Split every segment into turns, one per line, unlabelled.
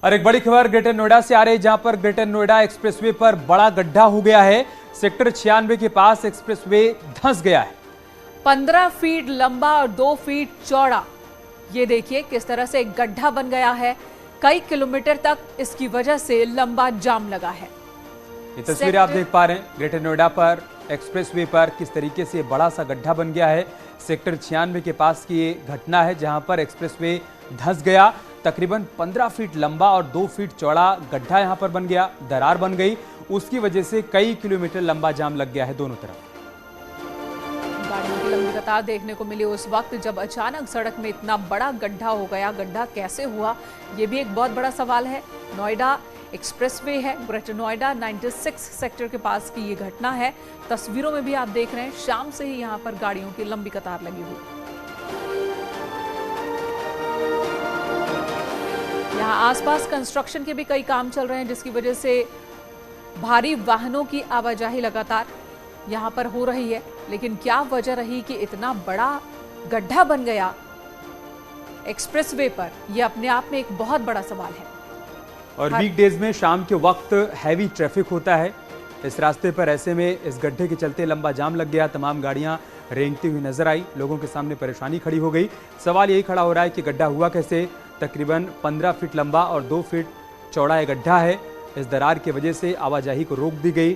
और एक बड़ी खबर ग्रेटर नोएडा से आ रही है, जहां पर ग्रेटर नोएडा एक्सप्रेसवे पर बड़ा गड्ढा हो गया है। सेक्टर 96 के पास एक्सप्रेसवे धंस गया है।
15 फीट लंबा और 2 फीट चौड़ा। ये देखिए किस तरह से एक गड्ढा बन गया है। कई किलोमीटर तक इसकी वजह से लंबा जाम लगा है।
ये तस्वीरें आप देख पा रहे हैं ग्रेटर नोएडा पर एक्सप्रेसवे पर किस तरीके से बड़ा सा गड्ढा बन गया है। सेक्टर 96 के पास की ये घटना है, जहां पर एक्सप्रेसवे धंस गया। तकरीबन 15 फीट लंबा और 2 फीट चौड़ा गड्ढा यहां पर बन गया, दरार बन गई। उसकी वजह से कई किलोमीटर लंबा जाम लग गया है दोनों तरफ।
गाड़ियों की लंबी कतार देखने को मिली उस वक्त जब अचानक सड़क में इतना बड़ा गड्ढा हो गया। गड्ढा कैसे हुआ, ये भी एक बहुत बड़ा सवाल है। नोएडा एक्सप्रेसवे है, ग्रेटर नोएडा 96 सेक्टर के पास की ये घटना है। तस्वीरों में भी आप देख रहे हैं, शाम से ही यहाँ पर गाड़ियों की लंबी कतार लगी हुई। यहाँ आसपास कंस्ट्रक्शन के भी कई काम चल रहे हैं, जिसकी वजह से भारी वाहनों की आवाजाही लगातार यहाँ पर हो रही है। लेकिन क्या वजह रही कि इतना बड़ा गड्ढा बन गया एक्सप्रेसवे पर, यह अपने आप में एक बहुत बड़ा सवाल है।
और वीकडेज में शाम के वक्त हैवी ट्रैफिक होता है इस रास्ते पर। ऐसे में इस गड्ढे के चलते लंबा जाम लग गया। तमाम गाड़ियां रेंगती हुई नजर आई, लोगों के सामने परेशानी खड़ी हो गई। सवाल यही खड़ा हो रहा है कि गड्ढा हुआ कैसे। तकरीबन 15 फीट लंबा और 2 फीट चौड़ा ये गड्ढा है। इस दरार की वजह से आवाजाही को रोक दी गई।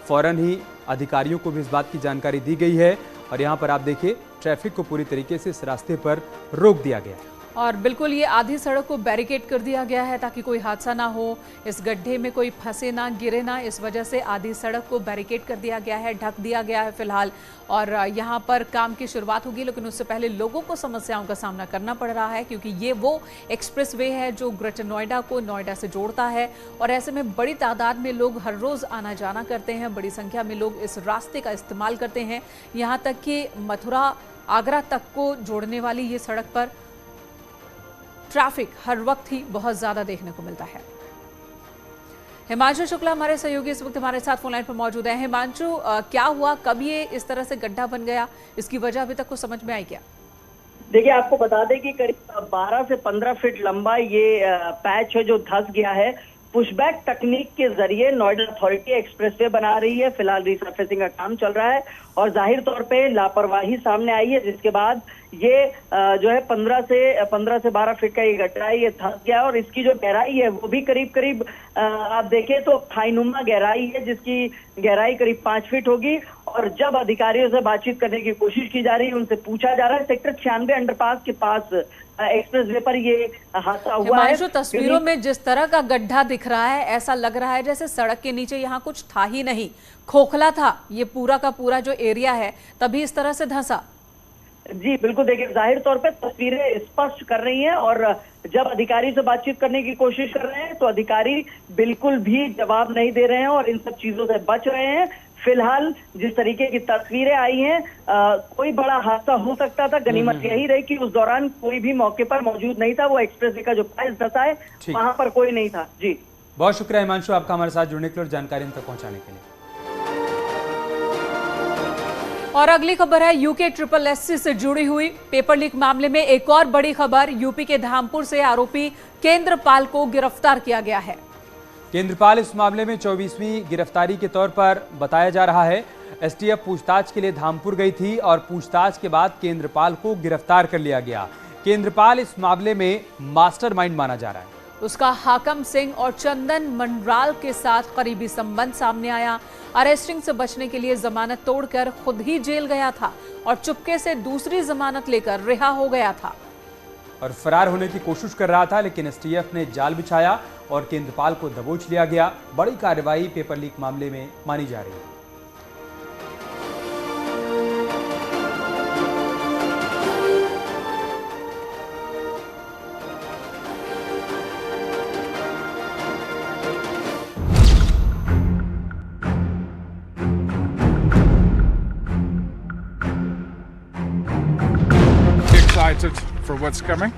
फौरन ही अधिकारियों को भी इस बात की जानकारी दी गई है और यहाँ पर आप देखिए ट्रैफिक को पूरी तरीके से इस रास्ते पर रोक दिया गया।
और बिल्कुल ये आधी सड़क को बैरिकेड कर दिया गया है ताकि कोई हादसा ना हो, इस गड्ढे में कोई फंसे ना, गिरे ना। इस वजह से आधी सड़क को बैरिकेड कर दिया गया है, ढक दिया गया है फिलहाल। और यहाँ पर काम की शुरुआत होगी, लेकिन उससे पहले लोगों को समस्याओं का सामना करना पड़ रहा है, क्योंकि ये वो एक्सप्रेसवे है जो ग्रेटर नोएडा को नोएडा से जोड़ता है। और ऐसे में बड़ी तादाद में लोग हर रोज आना जाना करते हैं, बड़ी संख्या में लोग इस रास्ते का इस्तेमाल करते हैं। यहाँ तक कि मथुरा आगरा तक को जोड़ने वाली ये सड़क पर ट्रैफिक हर वक्त ही बहुत ज्यादा देखने को मिलता है। हिमांशु शुक्ला हमारे सहयोगी इस वक्त हमारे साथ फोन लाइन पर मौजूद है। हिमांशु, क्या हुआ, कब ये इस तरह से गड्ढा बन गया, इसकी वजह अभी तक कुछ समझ में आई क्या?
देखिए, आपको बता दें कि करीब 12 से 15 फीट लंबा ये पैच है जो धंस गया है। पुशबैक तकनीक के जरिए नोएडा अथॉरिटी एक्सप्रेसवे बना रही है। फिलहाल रिसर्फेसिंग का काम चल रहा है और जाहिर तौर पे लापरवाही सामने आई है, जिसके बाद ये जो है 15 से 12 फीट का ये गड्ढा है, ये धंस गया। और इसकी जो गहराई है वो भी करीब आप देखें तो खाईनुमा गहराई है, जिसकी गहराई करीब 5 फीट होगी। और जब अधिकारियों से बातचीत करने की कोशिश की जा रही है, उनसे पूछा जा रहा है, सेक्टर 96 अंडरपास के पास एक्सप्रेसवे पर ये हादसा हुआ है।
तस्वीरों में जिस तरह का गड्ढा दिख रहा है, ऐसा लग रहा है जैसे सड़क के नीचे यहाँ कुछ था ही नहीं, खोखला था ये पूरा का पूरा जो एरिया है, तभी इस तरह से धंसा।
जी बिल्कुल, देखिए जाहिर तौर पे तस्वीरें स्पष्ट कर रही हैं और जब अधिकारी से बातचीत करने की कोशिश कर रहे हैं तो अधिकारी बिल्कुल भी जवाब नहीं दे रहे हैं और इन सब चीजों से बच रहे हैं। फिलहाल जिस तरीके की तस्वीरें आई हैं, कोई बड़ा हादसा हो सकता था। गनीमत यही रही कि उस दौरान कोई भी मौके पर मौजूद नहीं था। वो एक्सप्रेसवे का जो पैच धंसा है वहां पर कोई नहीं था। जी
बहुत शुक्रिया हिमांशु आपका हमारे साथ जुड़ने के लिए और जानकारी हम तक पहुंचाने के लिए।
और अगली खबर है यूके SSS से जुड़ी हुई पेपर लीक मामले में एक और बड़ी खबर। यूपी के धामपुर से आरोपी केंद्रपाल को गिरफ्तार किया गया है।
केंद्रपाल इस मामले में 24वीं गिरफ्तारी के तौर पर बताया जा रहा है। एसटीएफ पूछताछ के लिए धामपुर गई थी और पूछताछ के बाद केंद्रपाल को गिरफ्तार कर लिया गया। केंद्रपाल इस मामले में मास्टरमाइंड माना जा रहा है।
उसका हाकम सिंह और चंदन मंडराल के साथ करीबी संबंध सामने आया। अरेस्टिंग से बचने के लिए जमानत तोड़कर खुद ही जेल गया था और चुपके से दूसरी जमानत लेकर रिहा हो गया था
और फरार होने की कोशिश कर रहा था, लेकिन एसटीएफ ने जाल बिछाया और केंद्रपाल को दबोच लिया गया। बड़ी कार्रवाई पेपर लीक मामले में मानी जा रही है।
Excited for what's coming,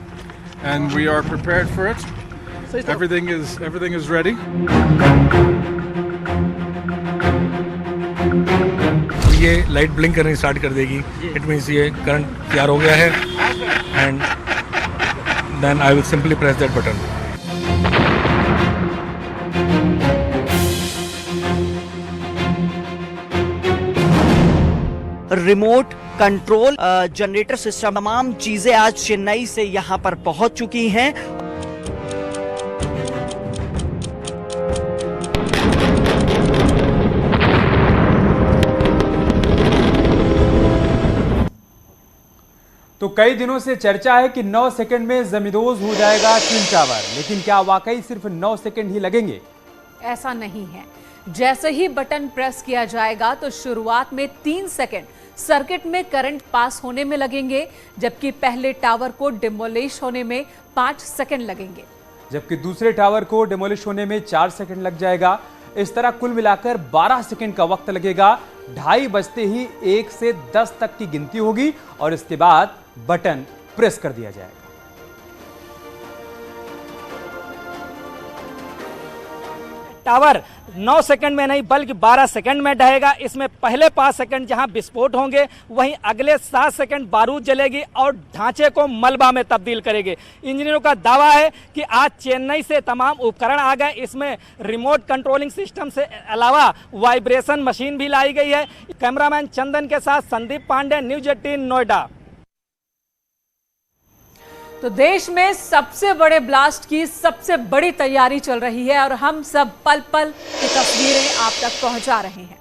and we are prepared for it. Everything is ready.
ये लाइट ब्लिंक करनी स्टार्ट कर देगी। इट मीन्स ये करंट तैयार हो गया है and then I will simply press that button.
Remote control generator system, तमाम चीजें आज चेन्नई से यहां पर पहुंच चुकी हैं।
तो कई दिनों से चर्चा है कि 9 सेकंड में जमींदोज हो जाएगा ट्विन टावर, लेकिन क्या वाकई सिर्फ 9 सेकंड ही लगेंगे?
ऐसा नहीं है। जैसे ही बटन प्रेस किया जाएगा तो शुरुआत में 3 सेकंड सर्किट में करंट पास होने में लगेंगे, जबकि पहले टावर को डिमोलिश होने में 5 सेकंड लगेंगे,
जबकि दूसरे टावर को डिमोलिश होने में 4 सेकंड लग जाएगा। इस तरह कुल मिलाकर 12 सेकंड का वक्त लगेगा। 2:30 बजते ही 1 से 10 तक की गिनती होगी और इसके बाद बटन प्रेस कर दिया जाएगा।
टावर 9 सेकंड में नहीं बल्कि 12 सेकंड में ढहेगा। इसमें पहले 5 सेकंड जहां विस्फोट होंगे, वहीं अगले 7 सेकंड बारूद जलेगी और ढांचे को मलबा में तब्दील करेगी। इंजीनियरों का दावा है कि आज चेन्नई से तमाम उपकरण आ गए। इसमें रिमोट कंट्रोलिंग सिस्टम से अलावा वाइब्रेशन मशीन भी लाई गई है। कैमरामैन चंदन के साथ संदीप पांडे, न्यूज 18 नोएडा।
तो देश में सबसे बड़े ब्लास्ट की सबसे बड़ी तैयारी चल रही है और हम सब पल पल की तस्वीरें आप तक पहुंचा रहे हैं।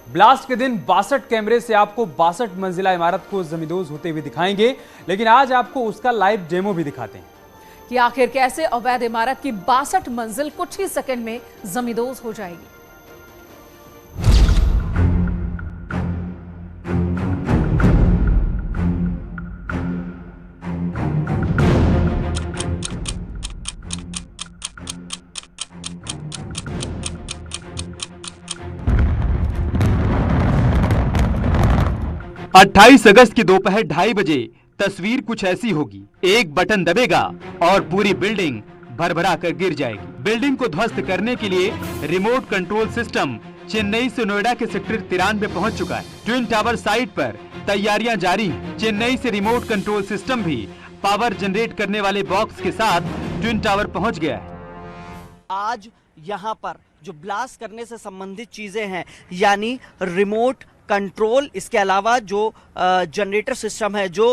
ब्लास्ट के दिन 62 कैमरे से आपको 62 मंजिला इमारत को जमींदोज होते हुए दिखाएंगे, लेकिन आज आपको उसका लाइव डेमो भी दिखाते हैं
कि आखिर कैसे अवैध इमारत की 62 मंजिल कुछ ही सेकंड में जमींदोज हो जाएगी।
अट्ठाईस अगस्त की दोपहर 2:30 बजे तस्वीर कुछ ऐसी होगी। एक बटन दबेगा और पूरी बिल्डिंग भरभरा कर गिर जाएगी। बिल्डिंग को ध्वस्त करने के लिए रिमोट कंट्रोल सिस्टम चेन्नई से नोएडा के सेक्टर 93 पहुंच चुका है। ट्विन टावर साइट पर तैयारियां जारी हैं। चेन्नई से रिमोट कंट्रोल सिस्टम भी पावर जनरेट करने वाले बॉक्स के साथ ट्विन टावर पहुंच गया है।
आज यहाँ पर जो ब्लास्ट करने से संबंधित चीजें हैं, यानी रिमोट कंट्रोल, इसके अलावा जो जनरेटर सिस्टम है जो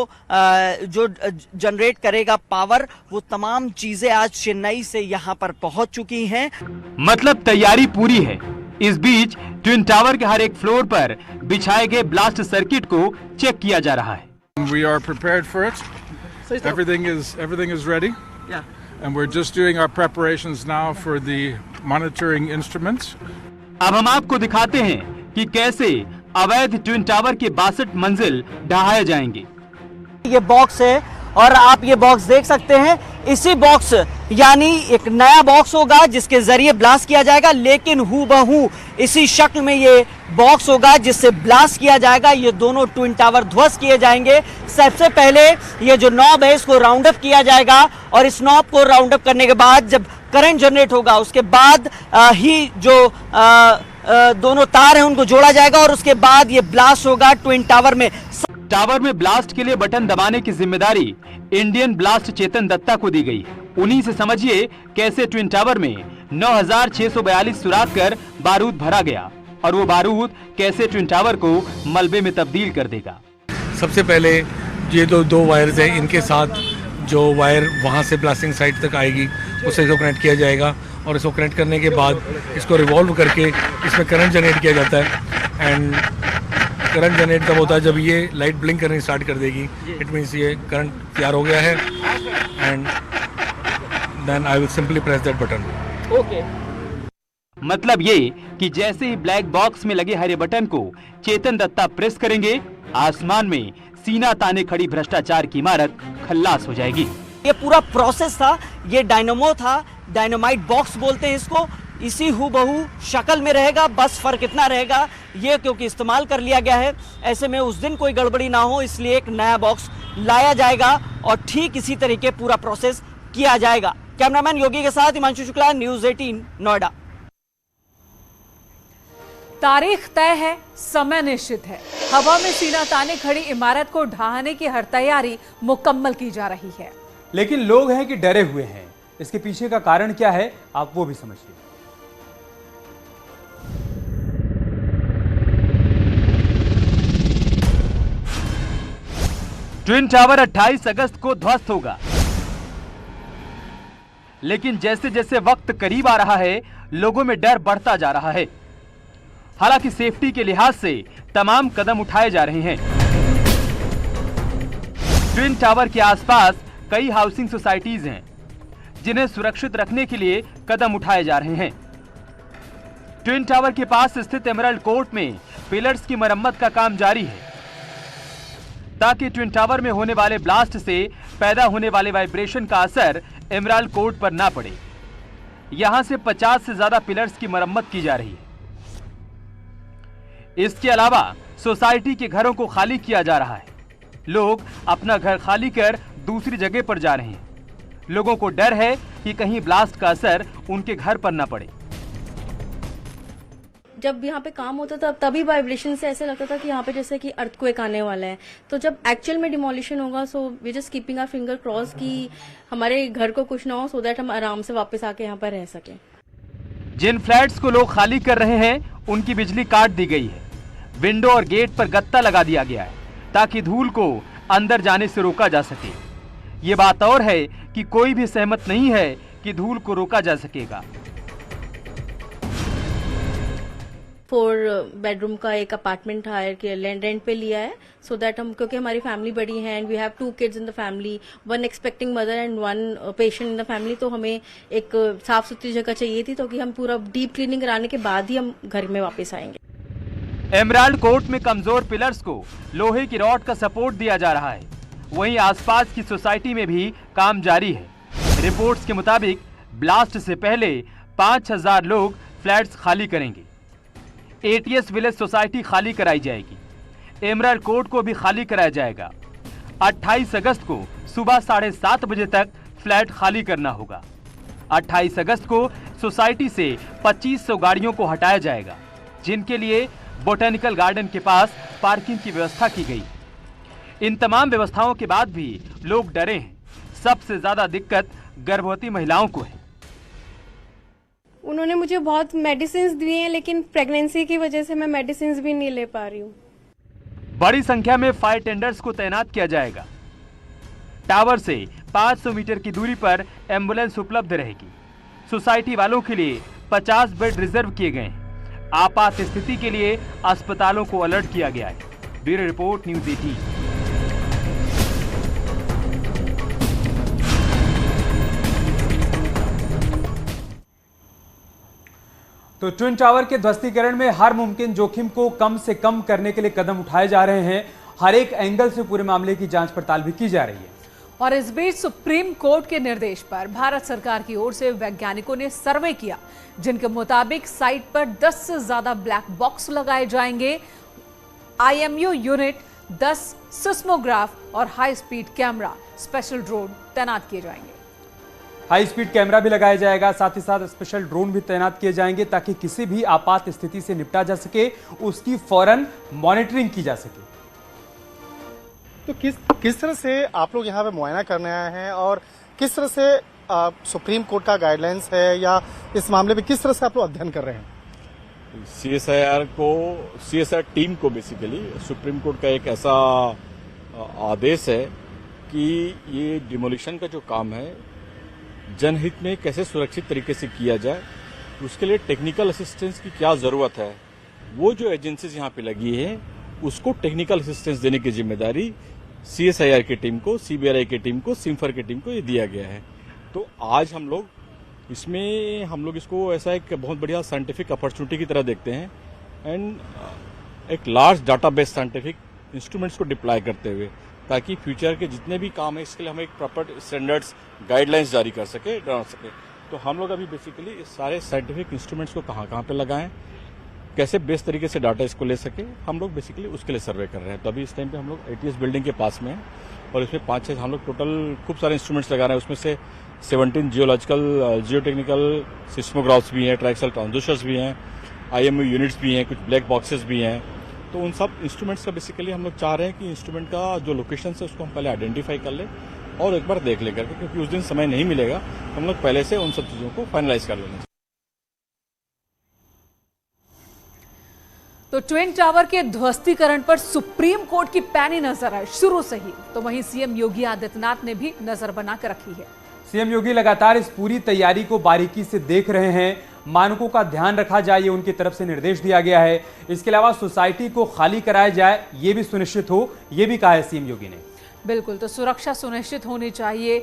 जनरेट करेगा पावर, वो तमाम चीजें आज चेन्नई से यहाँ पर पहुंच चुकी हैं।
मतलब तैयारी पूरी है। इस बीच ट्विन टावर के हर एक फ्लोर पर बिछाए गए ब्लास्ट सर्किट को चेक किया जा रहा है।
We are prepared for it. Everything is ready.
Yeah.
And we're just doing our preparations now for the monitoring instruments.
अब हम आपको दिखाते हैं कि कैसे अवैध ट्विन टावर के 62 मंजिल ढहाए जाएंगे।
ये बॉक्स है और आप ये बॉक्स देख सकते हैं। इसी बॉक्स यानी एक नया बॉक्स होगा जिसके जरिए ब्लास्ट किया जाएगा, लेकिन हूबहू इसी शक्ल में ये बॉक्स होगा जिससे ब्लास्ट किया जाएगा। ये दोनों ट्विन टावर ध्वस्त किए जाएंगे। सबसे पहले ये जो नॉब है इसको राउंड अप किया जाएगा और इस नॉब को राउंड अप करने के बाद जब करंट जनरेट होगा उसके बाद ही जो दोनों तार हैं उनको जोड़ा जाएगा और उसके बाद ये ब्लास्ट होगा ट्विन टावर में।
टावर में ब्लास्ट के लिए बटन दबाने की जिम्मेदारी इंडियन ब्लास्ट चेतन दत्ता को दी गई है। उन्हीं से समझिए कैसे ट्विन टावर में 9642 सुराख कर बारूद भरा गया और वो बारूद कैसे ट्विन टावर को मलबे में तब्दील कर देगा।
सबसे पहले ये दो वायर्स हैं, इनके साथ जो वायर वहाँ से ब्लास्टिंग साइट तक आएगी उसे इसको कनेक्ट किया जाएगा और इसको कनेक्ट करने के बाद इसको रिवॉल्व करके इसमें करंट जनरेट किया जाता है। एंड करंट जनरेट तब होता है जब ये लाइट ब्लिंक करनी स्टार्ट कर देगी। इट मीन्स ये करंट तैयार हो गया है and then I will simply press that button.
Okay,
मतलब ये कि जैसे ही ब्लैक बॉक्स में लगे हरे बटन को चेतन दत्ता प्रेस करेंगे, आसमान में सीना ताने खड़ी भ्रष्टाचार की इमारत खल्लास हो जाएगी।
ये पूरा प्रोसेस था, ये डायनामो था, डायनामाइट बॉक्स बोलते हैं इसको। इसी हूबहू शक्ल में रहेगा, बस फर्क इतना रहेगा ये क्योंकि इस्तेमाल कर लिया गया है, ऐसे में उस दिन कोई गड़बड़ी ना हो इसलिए एक नया बॉक्स लाया जाएगा और ठीक इसी तरीके पूरा प्रोसेस किया जाएगा। कैमरामैन योगी के साथ हिमांशु शुक्ला, न्यूज 18 नोएडा।
तारीख तय है, समय निश्चित है। हवा में सीना ताने खड़ी इमारत को ढहाने की हर तैयारी मुकम्मल की जा रही है,
लेकिन लोग हैं कि डरे हुए हैं। इसके पीछे का कारण क्या है, आप वो भी समझिए। ट्विन टावर 28 अगस्त को ध्वस्त होगा, लेकिन जैसे जैसे वक्त करीब आ रहा है लोगों में डर बढ़ता जा रहा है। हालांकि सेफ्टी के लिहाज से तमाम कदम उठाए जा रहे हैं। ट्विन टावर के आसपास कई हाउसिंग सोसाइटीज हैं जिन्हें सुरक्षित रखने के लिए कदम उठाए जा रहे हैं। ट्विन टावर के पास स्थित एमराल्ड कोर्ट में पिलर्स की मरम्मत का काम जारी है ताकि ट्विन टावर में होने वाले ब्लास्ट से पैदा होने वाले वाइब्रेशन का असर एमराल्ड कोर्ट पर ना पड़े। यहां से 50 से ज्यादा पिलर्स की मरम्मत की जा रही है। इसके अलावा सोसाइटी के घरों को खाली किया जा रहा है। लोग अपना घर खाली कर दूसरी जगह पर जा रहे हैं। लोगों को डर है कि कहीं ब्लास्ट का असर उनके घर पर न पड़े।
जब यहाँ पे काम होता था तभी वाइब्रेशन से ऐसे लगता था कि यहाँ पे जैसे कि अर्थक्वेक आने वाला है। तो जब एक्चुअल में डिमोलिशन होगा so we just keeping our finger cross कि हमारे घर को कुछ ना हो, सो दैट हम आराम से वापस आके यहाँ पर रह सकें।
जिन फ्लैट्स को लोग खाली कर रहे हैं उनकी बिजली काट दी गई है। विंडो और गेट पर गत्ता लगा दिया गया है ताकि धूल को अंदर जाने से रोका जा सके। ये बात और है कि कोई भी सहमत नहीं है कि धूल को रोका जा सकेगा।
4 बेडरूम का एक अपार्टमेंट हायर किया, रेंट पे लिया है, सो दैट हम, क्योंकि हमारी फैमिली बड़ी है and we have 2 kids in the family, 1 expecting mother and 1 patient in the family, तो हमें एक साफ सुथरी जगह चाहिए थी, तो कि हम पूरा डीप क्लीनिंग कराने के बाद ही हम घर में वापस आएंगे।
एमराल्ड कोर्ट में कमजोर पिलर्स को लोहे की रॉड का सपोर्ट दिया जा रहा है। वहीं आसपास की सोसाइटी में भी काम जारी है। रिपोर्ट्स के मुताबिक ब्लास्ट से पहले 5000 लोग फ्लैट्स खाली करेंगे। एटीएस विलेज सोसाइटी खाली कराई जाएगी। एमराल्ड कोर्ट को भी खाली कराया जाएगा। 28 अगस्त को सुबह 7:30 बजे तक फ्लैट खाली करना होगा। 28 अगस्त को सोसाइटी से 2500 गाड़ियों को हटाया जाएगा, जिनके लिए बोटेनिकल गार्डन के पास पार्किंग की व्यवस्था की गई। इन तमाम व्यवस्थाओं के बाद भी लोग डरे हैं। सबसे ज्यादा दिक्कत गर्भवती महिलाओं को है।
उन्होंने मुझे बहुत मेडिसिन दिए हैं, लेकिन प्रेगनेंसी की वजह से मैं मेडिसिन भी नहीं ले पा रही हूँ।
बड़ी संख्या में फायर टेंडर्स को तैनात किया जाएगा। टावर से 500 मीटर की दूरी पर एम्बुलेंस उपलब्ध रहेगी। सोसाइटी वालों के लिए 50 बेड रिजर्व किए गए हैं। आपात स्थिति के लिए अस्पतालों को अलर्ट किया गया है। Bureau report, news 18। तो ट्विन टावर के ध्वस्तीकरण में हर मुमकिन जोखिम को कम से कम करने के लिए कदम उठाए जा रहे हैं। हर एक एंगल से पूरे मामले की जांच पड़ताल भी की जा रही है।
और इस बीच सुप्रीम कोर्ट के निर्देश पर भारत सरकार की ओर से वैज्ञानिकों ने सर्वे किया, जिनके मुताबिक साइट पर 10 से ज्यादा ब्लैक बॉक्स लगाए जाएंगे। IMU यूनिट, 10 सिस्मोग्राफ और high speed camera, special drone तैनात किए जाएंगे।
हाई स्पीड कैमरा भी लगाया जाएगा, साथ ही साथ स्पेशल ड्रोन भी तैनात किए जाएंगे ताकि किसी भी आपात स्थिति से निपटा जा सके, उसकी फौरन मॉनिटरिंग की जा सके।
तो किस तरह से आप लोग यहाँ पे मुआयना करने आए हैं और किस तरह से सुप्रीम कोर्ट का गाइडलाइंस है या इस मामले में किस तरह से आप लोग अध्ययन कर रहे हैं?
CSIR टीम को बेसिकली सुप्रीम कोर्ट का एक ऐसा आदेश है कि ये डिमोलिशन का जो काम है जनहित में कैसे सुरक्षित तरीके से किया जाए, उसके लिए टेक्निकल असिस्टेंस की क्या जरूरत है, वो जो एजेंसीज यहाँ पे लगी है उसको टेक्निकल असिस्टेंस देने की जिम्मेदारी CSIR की टीम को, CBRI की टीम को, सिम्फर की टीम को ये दिया गया है। तो आज हम लोग इसको ऐसा एक बहुत बढ़िया साइंटिफिक अपॉर्चुनिटी की तरह देखते हैं एंड एक लार्ज डाटाबेस साइंटिफिक इंस्ट्रूमेंट्स को डिप्लॉय करते हुए, ताकि फ्यूचर के जितने भी काम है इसके लिए हम एक प्रॉपर स्टैंडर्ड्स गाइडलाइंस जारी कर सके, बना सके। तो हम लोग अभी बेसिकली इस सारे साइंटिफिक इंस्ट्रूमेंट्स को कहाँ पे लगाएं, कैसे बेस्ट तरीके से डाटा इसको ले सके, हम लोग बेसिकली उसके लिए सर्वे कर रहे हैं। तो अभी इस टाइम पे हम लोग ATS बिल्डिंग के पास में हैं और इसमें 5-6 हम लोग टोटल खूब सारे इंस्ट्रूमेंट्स लगा रहे हैं। उसमें से 17 जियोटेक्निकल सिस्मोग्राफ्स भी हैं, ट्राइक्सल ट्रांसड्यूसर्स भी हैं, IMU यूनिट्स भी हैं, कुछ ब्लैक बॉक्सेस भी हैं। तो उन सब इंस्ट्रूमेंट्स का बेसिकली हम लोग चाह रहे हैं कि इंस्ट्रूमेंट का जो लोकेशन है उसको हम पहले आइडेंटिफाई कर लें और एक बार देख लेकर, क्योंकि उस दिन समय नहीं मिलेगा, हम लोग पहले से उन सब चीज़ों को फाइनलाइज कर लेंगे।
तो ट्विन टावर के ध्वस्तीकरण पर सुप्रीम कोर्ट की पैनी नजर है शुरू से ही, तो वहीं सीएम योगी आदित्यनाथ ने भी नजर बनाकर रखी है।
सीएम योगी लगातार इस पूरी तैयारी को बारीकी से देख रहे हैं। मानकों का ध्यान रखा जाए, ये उनकी तरफ से निर्देश दिया गया है। इसके अलावा सोसाइटी को खाली कराया जाए, ये भी सुनिश्चित हो, ये भी कहा है सीएम योगी ने। बिल्कुल,
तो सुरक्षा सुनिश्चित होनी चाहिए।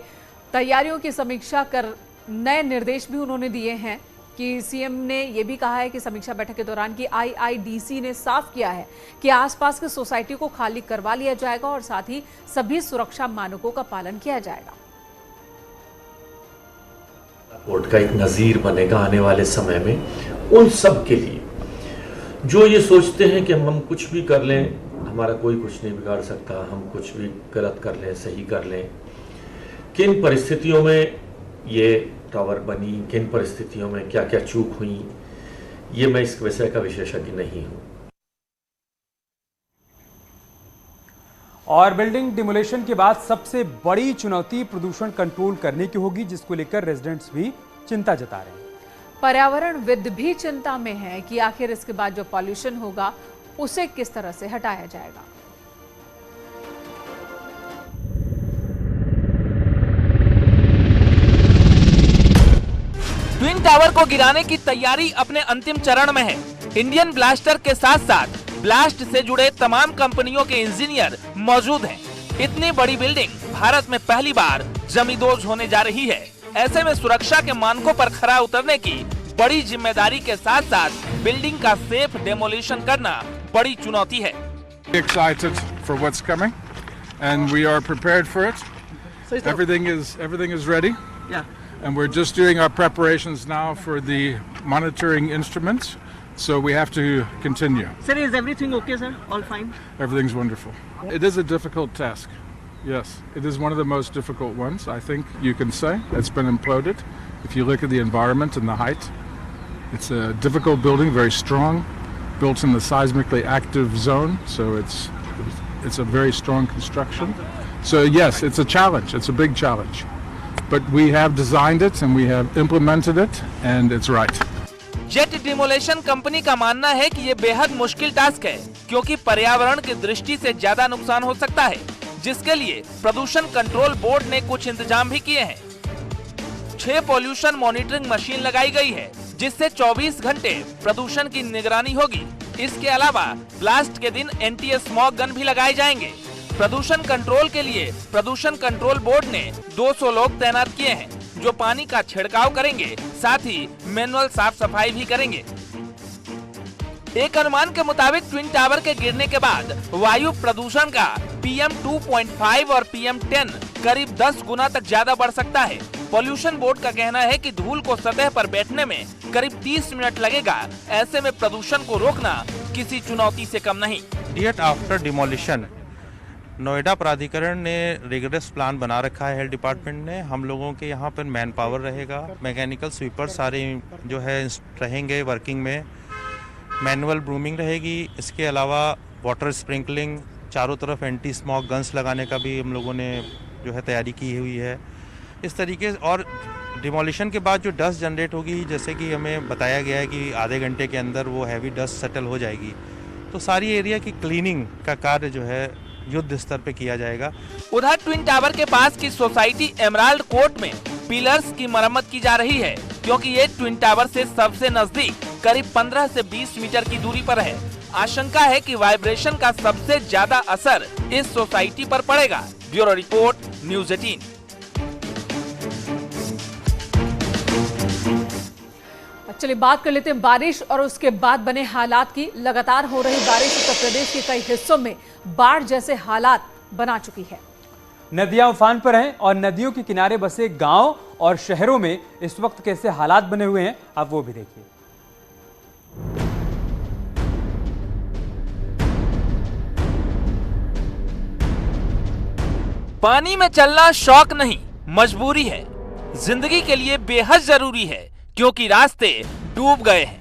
तैयारियों की समीक्षा कर नए निर्देश भी उन्होंने दिए हैं कि सीएम ने यह भी कहा है कि समीक्षा बैठक के दौरान कि आईआईडीसी ने साफ किया है कि आसपास की सोसाइटी को खाली करवा लिया जाएगा और साथ ही सभी सुरक्षा मानकों का पालन किया जाएगा।
कोर्ट का एक नज़ीर बनेगा आने वाले समय में उन सब के लिए जो ये सोचते हैं कि हम कुछ भी कर लें, हमारा कोई कुछ नहीं बिगाड़ सकता, हम कुछ भी गलत कर लें, सही कर लें। किन परिस्थितियों में ये टावर बनी, किन परिस्थितियों में क्या क्या चूक हुई, ये मैं इस विषय का विशेषज्ञ नहीं हूँ।
और बिल्डिंग डिमोलेशन के बाद सबसे बड़ी चुनौती प्रदूषण कंट्रोल करने की होगी, जिसको लेकर रेजिडेंट्स भी चिंता जता रहे हैं।
पर्यावरणविद भी चिंता में है कि आखिर इसके बाद जो पॉल्यूशन होगा उसे किस तरह से हटाया जाएगा।
ट्विन टावर को गिराने की तैयारी अपने अंतिम चरण में है। इंडियन ब्लास्टर के साथ साथ ब्लास्ट से जुड़े तमाम कंपनियों के इंजीनियर मौजूद हैं। इतनी बड़ी बिल्डिंग भारत में पहली बार जमींदोज होने जा रही है। ऐसे में सुरक्षा के मानकों पर खरा उतरने की बड़ी जिम्मेदारी के साथ साथ बिल्डिंग का सेफ डेमोलिशन करना बड़ी चुनौती है।
Excited for what's coming, and we are prepared for it. Everything is ready.
Yeah.
And we're just doing our preparations now for the monitoring instruments. So we have to continue.
Sir, is everything okay, sir? All fine?
Everything's wonderful. It is a difficult task. Yes, it is one of the most difficult ones, I think you can say. It's been imploded. If you look at the environment and the height, it's a difficult building, very strong, built in the seismically active zone. So it's a very strong construction. So yes, it's a challenge. It's a big challenge. But we have designed it and we have implemented it, and it's right.
Jet demolition company का मानना है कि ये बेहद मुश्किल task है, क्योंकि पर्यावरण की दृष्टि से ज्यादा नुकसान हो सकता है, जिसके लिए प्रदूषण कंट्रोल बोर्ड ने कुछ इंतजाम भी किए हैं। 6 पॉल्यूशन मॉनिटरिंग मशीन लगाई गई है, जिससे 24 घंटे प्रदूषण की निगरानी होगी। इसके अलावा ब्लास्ट के दिन एंटी स्मॉग गन भी लगाए जाएंगे। प्रदूषण कंट्रोल के लिए प्रदूषण कंट्रोल बोर्ड ने 200 लोग तैनात किए हैं, जो पानी का छिड़काव करेंगे, साथ ही मैनुअल साफ सफाई भी करेंगे। एक अनुमान के मुताबिक ट्विन टावर के गिरने के बाद वायु प्रदूषण का PM 2.5 और PM 10 करीब 10 गुना तक ज्यादा बढ़ सकता है। पॉल्यूशन बोर्ड का कहना है कि धूल को सतह पर बैठने में करीब 30 मिनट लगेगा। ऐसे में प्रदूषण को रोकना किसी चुनौती से कम नहीं।
इमीडिएट आफ्टर डिमोलिशन नोएडा प्राधिकरण ने रिगरस प्लान बना रखा है। हेल्थ डिपार्टमेंट ने, हम लोगों के यहाँ पर मैन पावर रहेगा, मैकेनिकल स्वीपर सारे जो है रहेंगे वर्किंग में, मैनुअल ब्रूमिंग रहेगी। इसके अलावा वाटर स्प्रिंकलिंग, चारों तरफ एंटी स्मॉग गन्स लगाने का भी हम लोगों ने जो है तैयारी की हुई है। इस तरीके और डिमोलिशन के बाद जो डस्ट जनरेट होगी, जैसे कि हमें बताया गया है कि आधे घंटे के अंदर वो हैवी डस्ट सेटल हो जाएगी, तो सारी एरिया की क्लीनिंग का कार्य जो है युद्ध स्तर पे किया जाएगा।
उधर ट्विन टावर के पास की सोसाइटी एमराल्ड कोर्ट में पिलर्स की मरम्मत की जा रही है, क्योंकि ये ट्विन टावर से सबसे नजदीक करीब 15 से 20 मीटर की दूरी पर है। आशंका है कि वाइब्रेशन का सबसे ज्यादा असर इस सोसाइटी पर पड़ेगा। Bureau report, news 18।
चलिए बात कर लेते हैं बारिश और उसके बाद बने हालात की। लगातार हो रही बारिश उत्तर प्रदेश के कई हिस्सों में बाढ़ जैसे हालात बना चुकी है।
नदियां उफान पर हैं और नदियों के किनारे बसे गांव और शहरों में इस वक्त कैसे हालात बने हुए हैं, आप वो भी देखिए।
पानी में चलना शौक नहीं, मजबूरी है। जिंदगी के लिए बेहद जरूरी है, क्योंकि रास्ते डूब गए हैं।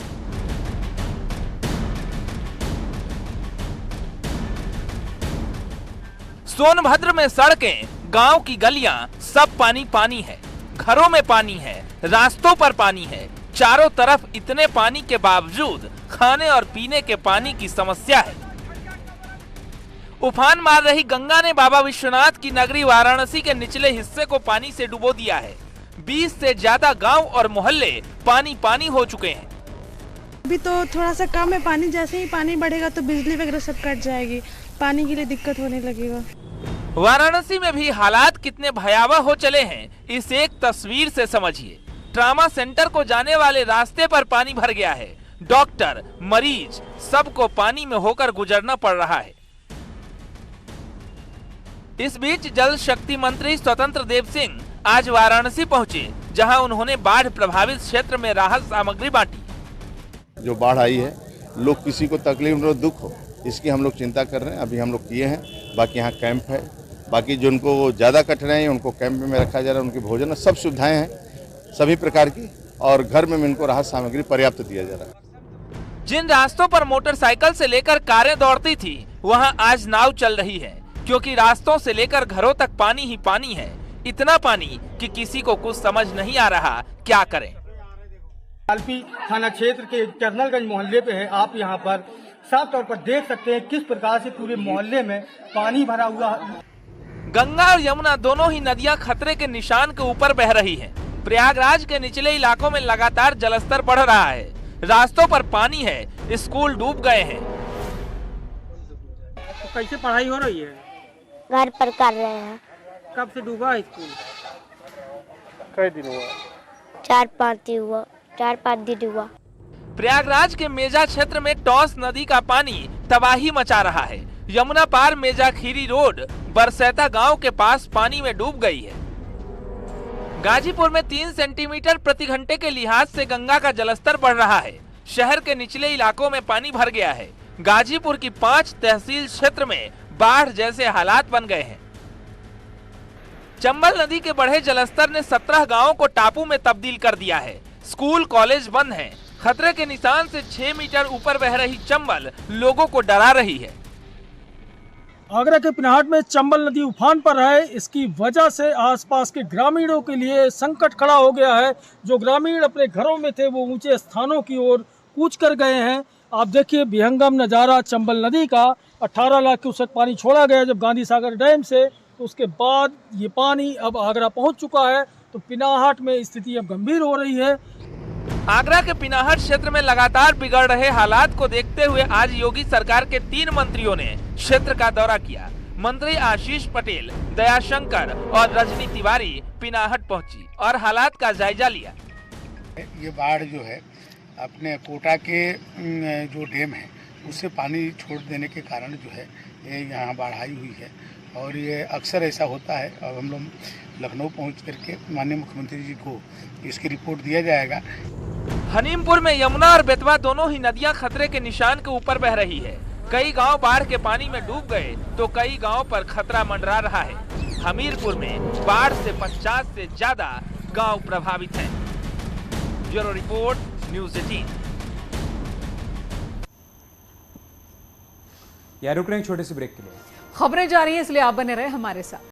सोनभद्र में सड़कें, गांव की गलियां, सब पानी पानी है। घरों में पानी है, रास्तों पर पानी है। चारों तरफ इतने पानी के बावजूद
खाने और पीने के पानी की समस्या है। उफान मार रही गंगा ने बाबा विश्वनाथ की नगरी वाराणसी के निचले हिस्से को पानी से डुबो दिया है। 20 से ज्यादा गांव और मोहल्ले पानी पानी हो चुके हैं।
अभी तो थोड़ा सा कम है पानी, जैसे ही पानी बढ़ेगा तो बिजली वगैरह सब कट जाएगी, पानी के लिए दिक्कत होने लगेगा।
वाराणसी में भी हालात कितने भयावह हो चले हैं, इस एक तस्वीर से समझिए। ट्रामा सेंटर को जाने वाले रास्ते पर पानी भर गया है। डॉक्टर, मरीज सबको पानी में होकर गुजरना पड़ रहा है। इस बीच जल शक्ति मंत्री स्वतंत्र देव सिंह आज वाराणसी पहुंचे, जहां उन्होंने बाढ़ प्रभावित क्षेत्र में राहत सामग्री बांटी।
जो बाढ़ आई है, लोग किसी को तकलीफ और दुख हो, इसकी हम लोग चिंता कर रहे हैं। अभी हम लोग किए हैं, बाकी यहाँ कैंप है। बाकी जिनको ज्यादा कठिनाई है उनको कैंप में रखा जा रहा है, उनकी भोजन सब सुविधाएं हैं सभी प्रकार की, और घर में इनको राहत सामग्री पर्याप्त दिया जा रहा है।
जिन रास्तों पर मोटरसाइकिल से लेकर कारें दौड़ती थी, वहां आज नाव चल रही है, क्योंकि रास्तों से लेकर घरों तक पानी ही पानी है। इतना पानी कि किसी को कुछ समझ नहीं आ रहा क्या करें।
आलपी थाना क्षेत्र के चरनलगंज मोहल्ले पे है। आप यहाँ पर साफ तौर पर देख सकते हैं किस प्रकार से पूरे मोहल्ले में पानी भरा हुआ है।
गंगा और यमुना दोनों ही नदियां खतरे के निशान के ऊपर बह रही हैं। प्रयागराज के निचले इलाकों में लगातार जलस्तर बढ़ रहा है। रास्तों पर पानी है, स्कूल डूब गए हैं।
तो कैसे पढ़ाई हो रही है?
घर पर कर रहे हैं।
कब से डूबा है स्कूल?
कई दिन हुआ?
4-5 दिन हुआ।
प्रयागराज के मेजा क्षेत्र में टॉस नदी का पानी तबाही मचा रहा है। यमुना पार मेजा खीरी रोड बरसैता गांव के पास पानी में डूब गई है। गाजीपुर में 3 सेंटीमीटर प्रति घंटे के लिहाज से गंगा का जलस्तर बढ़ रहा है। शहर के निचले इलाकों में पानी भर गया है। गाजीपुर की 5 तहसील क्षेत्र में बाढ़ जैसे हालात बन गए हैं। चंबल नदी के बढ़े जलस्तर ने 17 गांवों को टापू में तब्दील कर दिया है। स्कूल कॉलेज बंद हैं। खतरे के निशान से 6 मीटर ऊपर बह रही चंबल लोगों को डरा रही है।
आगरा के पिनाहट में चंबल नदी उफान पर है। इसकी वजह से आसपास के ग्रामीणों के लिए संकट खड़ा हो गया है। जो ग्रामीण अपने घरों में थे वो ऊंचे स्थानों की ओर कूच कर गए हैं। आप देखिए विहंगम नज़ारा चंबल नदी का। 18 लाख क्यूसेक पानी छोड़ा गया जब गांधी सागर डैम से, तो उसके बाद ये पानी अब आगरा पहुंच चुका है। तो पिनाहट में स्थिति अब गंभीर हो रही है।
आगरा के पिनाहट क्षेत्र में लगातार बिगड़ रहे हालात को देखते हुए आज योगी सरकार के 3 मंत्रियों ने क्षेत्र का दौरा किया। मंत्री आशीष पटेल, दयाशंकर और रजनी तिवारी पिनाहट पहुंची और हालात का जायजा लिया।
ये बाढ़ जो है अपने कोटा के जो डैम है उससे पानी छोड़ देने के कारण जो है ये यहाँ बाढ़ आई हुई है, और ये अक्सर ऐसा होता है। अब हम लोग लखनऊ पहुँच करके माननीय मुख्यमंत्री जी को इसकी रिपोर्ट दिया जाएगा।
हनीमपुर में यमुना और बेतवा दोनों ही नदियां खतरे के निशान के ऊपर बह रही है। कई गांव बाढ़ के पानी में डूब गए तो कई गांव पर खतरा मंडरा रहा है। हमीरपुर में बाढ़ से 50 से ज्यादा गांव प्रभावित हैं। Bureau report, news 18।
रुक रहे हैं छोटे से ब्रेक के लिए।
खबरें जारी है, इसलिए आप बने रहे हमारे साथ।